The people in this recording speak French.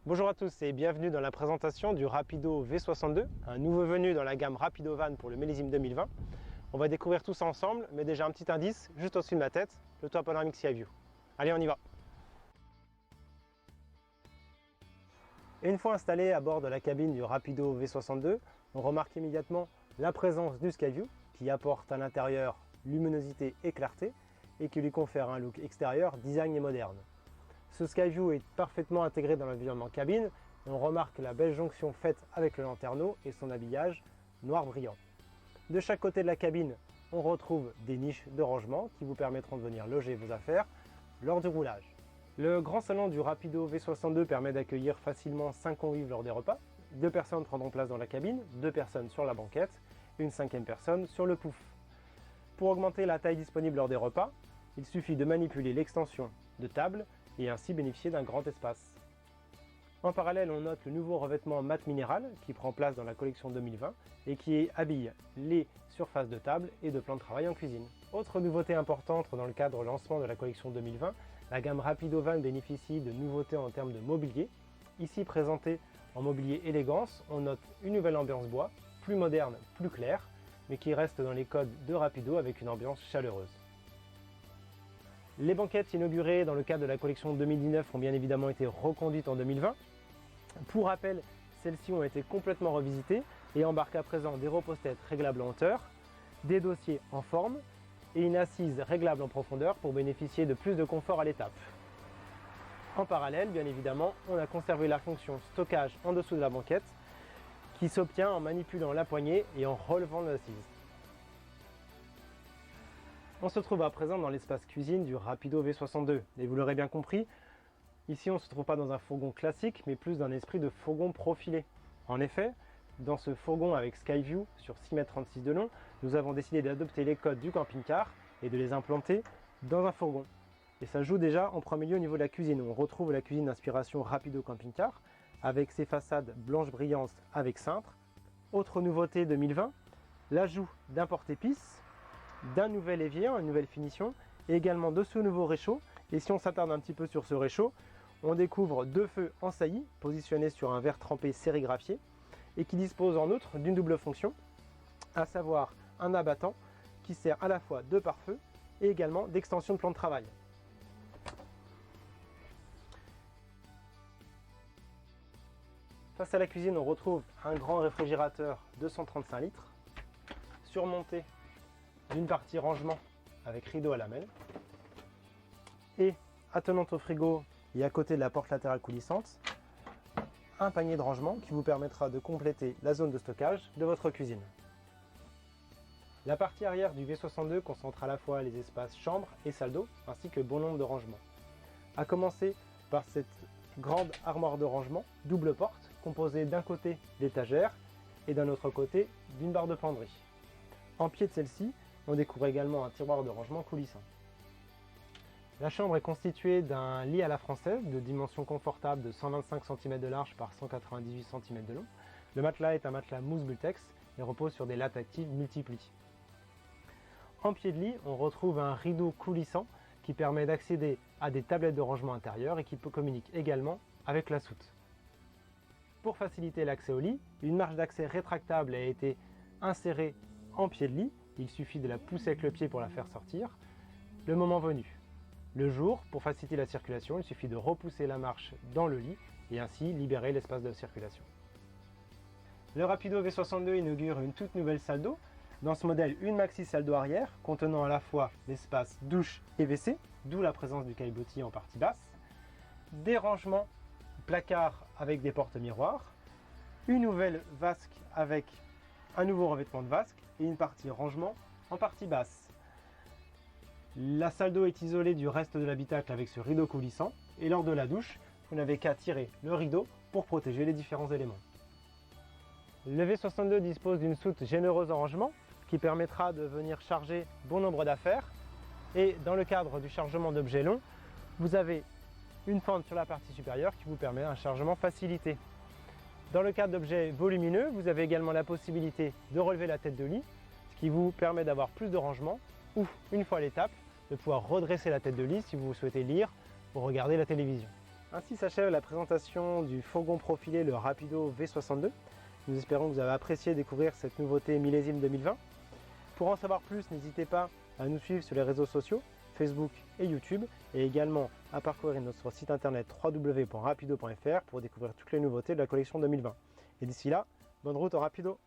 Bonjour à tous et bienvenue dans la présentation du Rapido V62, un nouveau venu dans la gamme Rapido Van pour le millésime 2020. On va découvrir tout ça ensemble, mais déjà un petit indice juste au-dessus de ma tête, le toit panoramique Sky View. Allez, on y va! Et une fois installé à bord de la cabine du Rapido V62, on remarque immédiatement la présence du Sky View qui apporte à l'intérieur luminosité et clarté et qui lui confère un look extérieur design et moderne. Ce Sky View est parfaitement intégré dans l'environnement cabine et on remarque la belle jonction faite avec le lanterneau et son habillage noir brillant. De chaque côté de la cabine, on retrouve des niches de rangement qui vous permettront de venir loger vos affaires lors du roulage. Le grand salon du Rapido V62 permet d'accueillir facilement 5 convives lors des repas. 2 personnes prendront place dans la cabine, 2 personnes sur la banquette, une 5e personne sur le pouf. Pour augmenter la taille disponible lors des repas, il suffit de manipuler l'extension de table et ainsi bénéficier d'un grand espace. En parallèle, on note le nouveau revêtement mat minéral qui prend place dans la collection 2020 et qui habille les surfaces de table et de plan de travail en cuisine. Autre nouveauté importante dans le cadre lancement de la collection 2020, la gamme Rapido Van bénéficie de nouveautés en termes de mobilier. Ici présenté en mobilier élégance, on note une nouvelle ambiance bois, plus moderne, plus claire, mais qui reste dans les codes de Rapido avec une ambiance chaleureuse. Les banquettes inaugurées dans le cadre de la collection 2019 ont bien évidemment été reconduites en 2020. Pour rappel, celles-ci ont été complètement revisitées et embarquent à présent des repose-têtes réglables en hauteur, des dossiers en forme et une assise réglable en profondeur pour bénéficier de plus de confort à l'étape. En parallèle, bien évidemment, on a conservé la fonction stockage en dessous de la banquette qui s'obtient en manipulant la poignée et en relevant l'assise. On se trouve à présent dans l'espace cuisine du Rapido V62 et vous l'aurez bien compris, ici on ne se trouve pas dans un fourgon classique mais plus dans un esprit de fourgon profilé. En effet, dans ce fourgon avec Skyview sur 6,36 m de long, nous avons décidé d'adopter les codes du camping-car et de les implanter dans un fourgon. Et ça joue déjà en premier lieu au niveau de la cuisine. On retrouve la cuisine d'inspiration Rapido camping-car avec ses façades blanches brillantes avec cintre. Autre nouveauté 2020, l'ajout d'un porte-épices, d'un nouvel évier, une nouvelle finition, et également de ce nouveau réchaud. Et si on s'attarde un petit peu sur ce réchaud, on découvre 2 feux en saillie positionnés sur un verre trempé sérigraphié et qui dispose en outre d'une double fonction, à savoir un abattant qui sert à la fois de pare-feu et également d'extension de plan de travail. Face à la cuisine, on retrouve un grand réfrigérateur de 135 litres, surmonté d'une partie rangement avec rideau à lamelles et attenante au frigo et à côté de la porte latérale coulissante, un panier de rangement qui vous permettra de compléter la zone de stockage de votre cuisine. La partie arrière du V62 concentre à la fois les espaces chambre et salle d'eau ainsi que bon nombre de rangements. À commencer par cette grande armoire de rangement double porte composée d'un côté d'étagères et d'un autre côté d'une barre de penderie. En pied de celle-ci, on découvre également un tiroir de rangement coulissant. La chambre est constituée d'un lit à la française de dimension confortable de 125 cm de large par 198 cm de long. Le matelas est un matelas mousse Bultex et repose sur des lattes actives multiplis. En pied de lit, on retrouve un rideau coulissant qui permet d'accéder à des tablettes de rangement intérieur et qui communique également avec la soute. Pour faciliter l'accès au lit, une marche d'accès rétractable a été insérée en pied de lit. Il suffit de la pousser avec le pied pour la faire sortir, le moment venu. Le jour, pour faciliter la circulation, il suffit de repousser la marche dans le lit et ainsi libérer l'espace de circulation. Le Rapido V62 inaugure une toute nouvelle salle d'eau. Dans ce modèle, une maxi salle d'eau arrière contenant à la fois l'espace douche et WC, d'où la présence du caillebotis en partie basse, des rangements placards avec des portes miroirs, une nouvelle vasque avec un nouveau revêtement de vasque et une partie rangement en partie basse. La salle d'eau est isolée du reste de l'habitacle avec ce rideau coulissant et lors de la douche, vous n'avez qu'à tirer le rideau pour protéger les différents éléments. Le V62 dispose d'une soute généreuse en rangement qui permettra de venir charger bon nombre d'affaires et dans le cadre du chargement d'objets longs, vous avez une fente sur la partie supérieure qui vous permet un chargement facilité. Dans le cadre d'objets volumineux, vous avez également la possibilité de relever la tête de lit, ce qui vous permet d'avoir plus de rangement ou, une fois à l'étape, de pouvoir redresser la tête de lit si vous souhaitez lire ou regarder la télévision. Ainsi s'achève la présentation du fourgon profilé, le Rapido V62. Nous espérons que vous avez apprécié découvrir cette nouveauté millésime 2020. Pour en savoir plus, n'hésitez pas à nous suivre sur les réseaux sociaux, Facebook et YouTube, et également à parcourir notre site internet www.rapido.fr pour découvrir toutes les nouveautés de la collection 2020. Et d'ici là, bonne route au Rapido!